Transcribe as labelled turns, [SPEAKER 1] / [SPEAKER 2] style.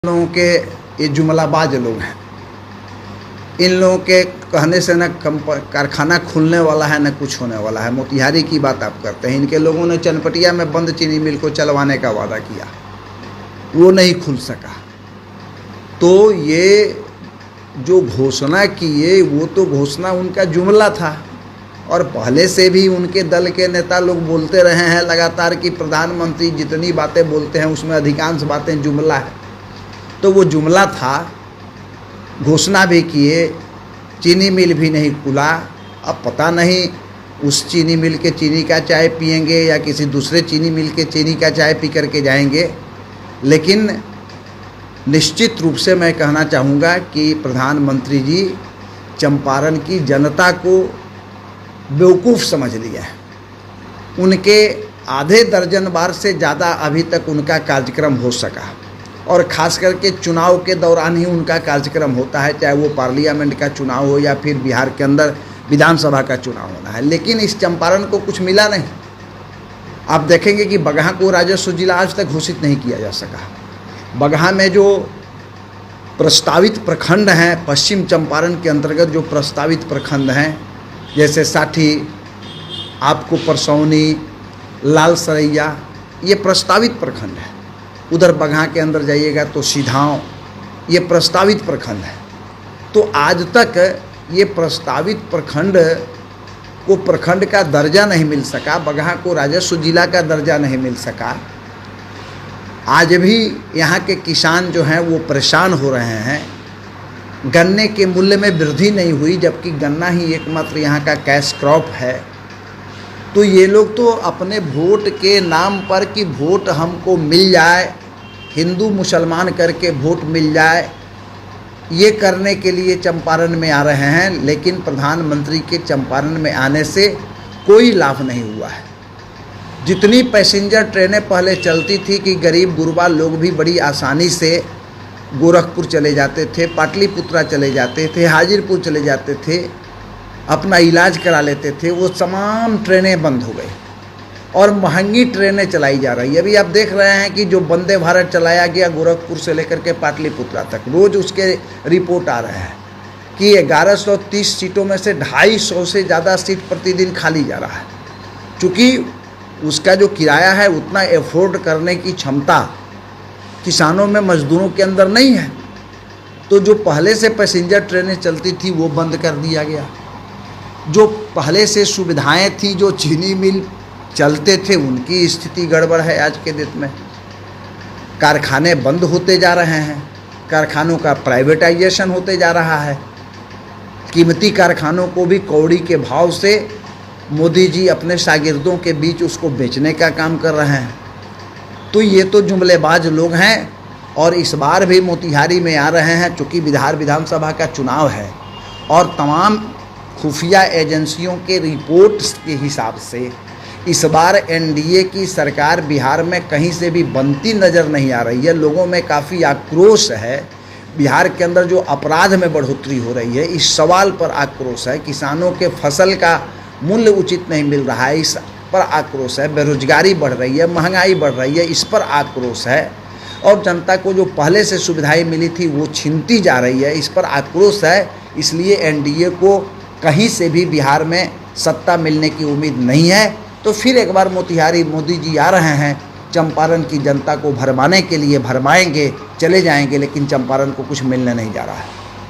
[SPEAKER 1] लोगों के ये जुमलाबाज लोग हैं। इन लोगों के कहने से न कारखाना खुलने वाला है न कुछ होने वाला है। मोतिहारी की बात आप करते हैं। इनके लोगों ने चनपटिया में बंद चीनी मिल को चलवाने का वादा किया, वो नहीं खुल सका। तो ये जो घोषणा किए वो तो घोषणा उनका जुमला था, और पहले से भी उनके दल के नेता लोग बोलते रहे हैं लगातार कि प्रधानमंत्री जितनी बातें बोलते हैं उसमें अधिकांश बातें जुमला है। तो वो जुमला था, घोषणा भी किए, चीनी मिल भी नहीं खुला। अब पता नहीं उस चीनी मिल के चीनी का चाय पिएंगे या किसी दूसरे चीनी मिल के चीनी का चाय पी करके जाएंगे। लेकिन निश्चित रूप से मैं कहना चाहूँगा कि प्रधानमंत्री जी चंपारण की जनता को बेवकूफ़ समझ लिया है। उनके आधे दर्जन बार से ज़्यादा अभी तक उनका कार्यक्रम हो सका, और ख़ास करके चुनाव के दौरान ही उनका कार्यक्रम होता है, चाहे वो पार्लियामेंट का चुनाव हो या फिर बिहार के अंदर विधानसभा का चुनाव होना है। लेकिन इस चंपारण को कुछ मिला नहीं। आप देखेंगे कि बगहा को राजस्व जिला आज तक घोषित नहीं किया जा सका। बगहा में जो प्रस्तावित प्रखंड हैं, पश्चिम चंपारण के अंतर्गत जो प्रस्तावित प्रखंड हैं, जैसे साठी, आपको परसौनी, लाल सरैया, ये प्रस्तावित प्रखंड है। उधर बगहा के अंदर जाइएगा तो सीधांव, ये प्रस्तावित प्रखंड है। तो आज तक ये प्रस्तावित प्रखंड को प्रखंड का दर्जा नहीं मिल सका, बगहा को राजस्व जिला का दर्जा नहीं मिल सका। आज भी यहाँ के किसान जो हैं वो परेशान हो रहे हैं। गन्ने के मूल्य में वृद्धि नहीं हुई, जबकि गन्ना ही एकमात्र यहाँ का कैश क्रॉप है। तो ये लोग तो अपने वोट के नाम पर कि वोट हमको मिल जाए, हिंदू मुसलमान करके वोट मिल जाए, ये करने के लिए चंपारण में आ रहे हैं। लेकिन प्रधानमंत्री के चंपारण में आने से कोई लाभ नहीं हुआ है। जितनी पैसेंजर ट्रेनें पहले चलती थी कि गरीब गुरबा लोग भी बड़ी आसानी से गोरखपुर चले जाते थे, पाटलिपुत्रा चले जाते थे, हाजीरपुर चले जाते थे, अपना इलाज करा लेते थे, वो तमाम ट्रेनें बंद हो गई और महंगी ट्रेनें चलाई जा रही है। अभी आप देख रहे हैं कि जो वंदे भारत चलाया गया गोरखपुर से लेकर के पाटलिपुत्रा तक, रोज़ उसके रिपोर्ट आ रहे हैं कि 1130 सीटों में से 250 से ज़्यादा सीट प्रतिदिन खाली जा रहा है। चूँकि उसका जो किराया है उतना एफोर्ड करने की क्षमता किसानों में, मजदूरों के अंदर नहीं है। तो जो पहले से पैसेंजर ट्रेनें चलती थी वो बंद कर दिया गया। जो पहले से सुविधाएं थी, जो चीनी मिल चलते थे, उनकी स्थिति गड़बड़ है आज के दिन में। कारखाने बंद होते जा रहे हैं, कारखानों का प्राइवेटाइजेशन होते जा रहा है। कीमती कारखानों को भी कौड़ी के भाव से मोदी जी अपने शागिर्दों के बीच उसको बेचने का काम कर रहे हैं। तो ये तो जुमलेबाज लोग हैं। और इस बार भी मोतिहारी में आ रहे हैं, चूँकि बिहार विधानसभा का चुनाव है और तमाम खुफिया एजेंसियों के रिपोर्ट्स के हिसाब से इस बार एनडीए की सरकार बिहार में कहीं से भी बनती नज़र नहीं आ रही है। लोगों में काफ़ी आक्रोश है। बिहार के अंदर जो अपराध में बढ़ोतरी हो रही है, इस सवाल पर आक्रोश है। किसानों के फसल का मूल्य उचित नहीं मिल रहा है, इस पर आक्रोश है। बेरोजगारी बढ़ रही है, महंगाई बढ़ रही है, इस पर आक्रोश है। और जनता को जो पहले से सुविधाएं मिली थी वो छीनती जा रही है, इस पर आक्रोश है। इसलिए एनडीए को कहीं से भी बिहार में सत्ता मिलने की उम्मीद नहीं है। तो फिर एक बार मोतिहारी मोदी जी आ रहे हैं, चंपारण की जनता को भरमाने के लिए भरमाएंगे, चले जाएंगे, लेकिन चंपारण को कुछ मिलने नहीं जा रहा है।